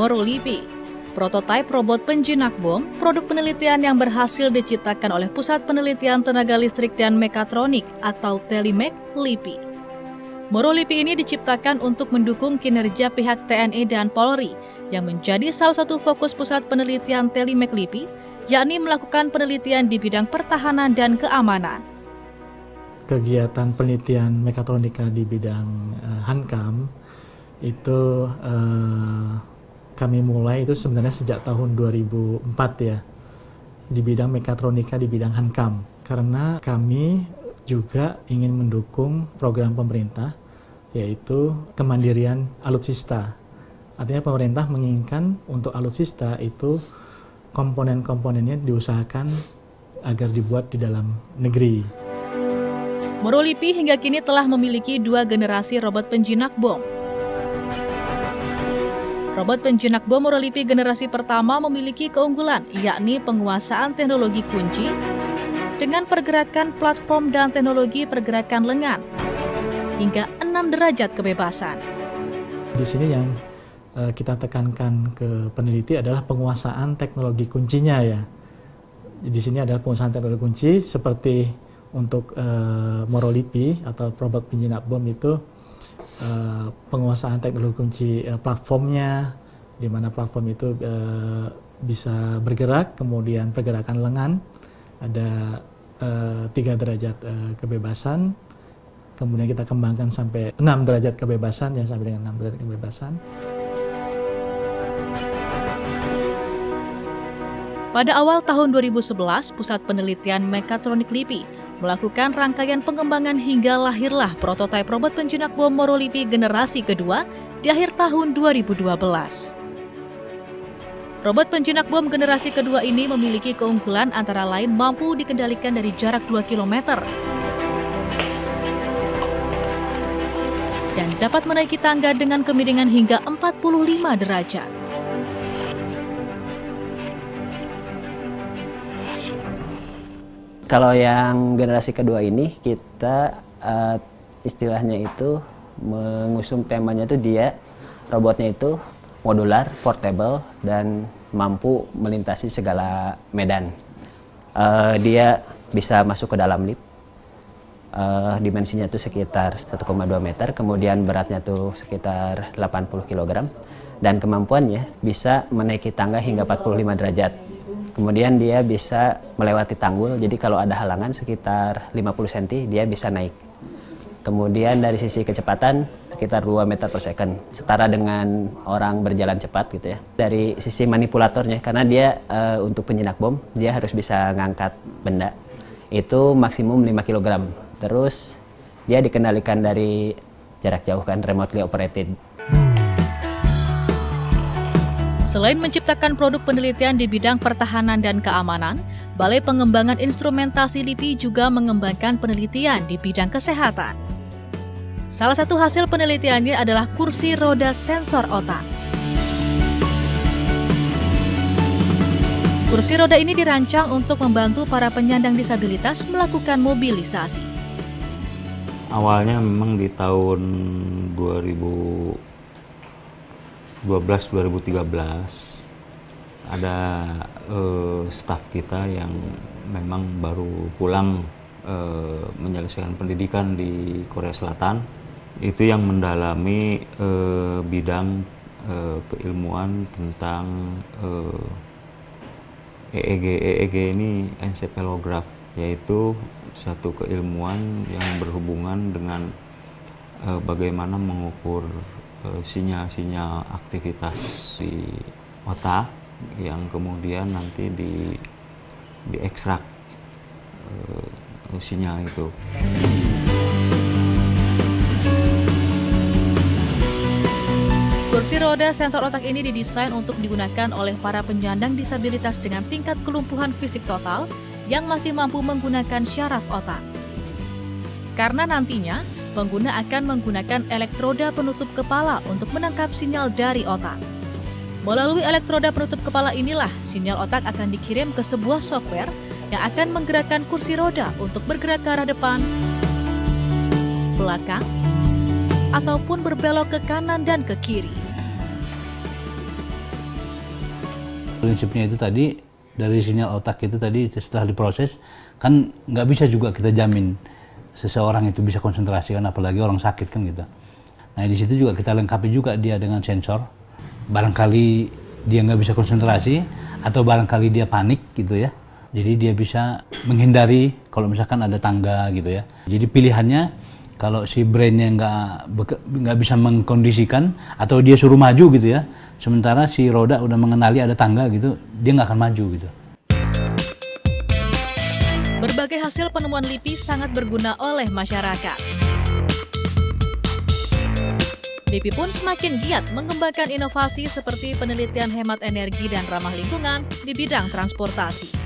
Morolipi, prototipe robot penjinak bom, produk penelitian yang berhasil diciptakan oleh Pusat Penelitian Tenaga Listrik dan Mekatronik atau TELIMEK LIPI. Morolipi ini diciptakan untuk mendukung kinerja pihak TNI dan Polri yang menjadi salah satu fokus Pusat Penelitian TELIMEK LIPI, yakni melakukan penelitian di bidang pertahanan dan keamanan. Kegiatan penelitian mekatronika di bidang Hankam itu kami mulai itu sebenarnya sejak tahun 2004 ya, di bidang mekatronika di bidang Hankam, karena kami juga ingin mendukung program pemerintah yaitu kemandirian alutsista. Artinya pemerintah menginginkan untuk alutsista itu komponen-komponennya diusahakan agar dibuat di dalam negeri. Morolipi hingga kini telah memiliki 2 generasi robot penjinak bom. Robot penjinak bom Morolipi generasi pertama memiliki keunggulan, yakni penguasaan teknologi kunci dengan pergerakan platform dan teknologi pergerakan lengan hingga 6 derajat kebebasan. Di sini yang kita tekankan ke peneliti adalah penguasaan teknologi kuncinya ya. Di sini adalah penguasaan teknologi kunci seperti untuk Morolipi atau robot penjinak bom itu penguasaan teknologi kunci platformnya, di mana platform itu bisa bergerak, kemudian pergerakan lengan ada 3 derajat kebebasan, kemudian kita kembangkan sampai 6 derajat kebebasan, ya sampai dengan 6 derajat kebebasan. Pada awal tahun 2011, Pusat Penelitian Mekatronik LIPI melakukan rangkaian pengembangan hingga lahirlah prototipe robot penjinak bom Morolipi generasi kedua di akhir tahun 2012. Robot penjinak bom generasi kedua ini memiliki keunggulan antara lain mampu dikendalikan dari jarak 2 km dan dapat menaiki tangga dengan kemiringan hingga 45 derajat. Kalau yang generasi kedua ini kita istilahnya itu mengusung temanya itu robotnya itu modular, portable, dan mampu melintasi segala medan. Dia bisa masuk ke dalam lift, dimensinya itu sekitar 1,2 meter, kemudian beratnya itu sekitar 80 kg, dan kemampuannya bisa menaiki tangga hingga 45 derajat. Kemudian dia bisa melewati tanggul, jadi kalau ada halangan sekitar 50 cm dia bisa naik. Kemudian dari sisi kecepatan sekitar 2 meter per second, setara dengan orang berjalan cepat gitu ya. Dari sisi manipulatornya, karena dia untuk penjinak bom, dia harus bisa ngangkat benda, itu maksimum 5 kg. Terus dia dikendalikan dari jarak jauh kan, remotely operated. Selain menciptakan produk penelitian di bidang pertahanan dan keamanan, Balai Pengembangan Instrumentasi LIPI juga mengembangkan penelitian di bidang kesehatan. Salah satu hasil penelitiannya adalah kursi roda sensor otak. Kursi roda ini dirancang untuk membantu para penyandang disabilitas melakukan mobilisasi. Awalnya memang di tahun 2013 ada staf kita yang memang baru pulang menyelesaikan pendidikan di Korea Selatan, itu yang mendalami bidang keilmuan tentang EEG ini encephalograph, yaitu satu keilmuan yang berhubungan dengan bagaimana mengukur sinyal-sinyal aktivitas di otak yang kemudian nanti diekstrak sinyal itu. Kursi roda sensor otak ini didesain untuk digunakan oleh para penyandang disabilitas dengan tingkat kelumpuhan fisik total yang masih mampu menggunakan syaraf otak. Karena nantinya pengguna akan menggunakan elektroda penutup kepala untuk menangkap sinyal dari otak. Melalui elektroda penutup kepala inilah sinyal otak akan dikirim ke sebuah software yang akan menggerakkan kursi roda untuk bergerak ke arah depan, belakang, ataupun berbelok ke kanan dan ke kiri. Prinsipnya itu tadi, dari sinyal otak itu tadi setelah diproses, kan nggak bisa juga kita jamin seseorang itu bisa konsentrasi kan, apalagi orang sakit kan gitu. Nah di situ juga kita lengkapi juga dia dengan sensor. Barangkali dia nggak bisa konsentrasi atau barangkali dia panik gitu ya. Jadi dia bisa menghindari kalau misalkan ada tangga gitu ya. Jadi pilihannya kalau si brainnya nggak bisa mengkondisikan atau dia suruh maju gitu ya. Sementara si roda udah mengenali ada tangga gitu, dia nggak akan maju gitu. Berbagai hasil penemuan LIPI sangat berguna oleh masyarakat. LIPI pun semakin giat mengembangkan inovasi seperti penelitian hemat energi dan ramah lingkungan di bidang transportasi.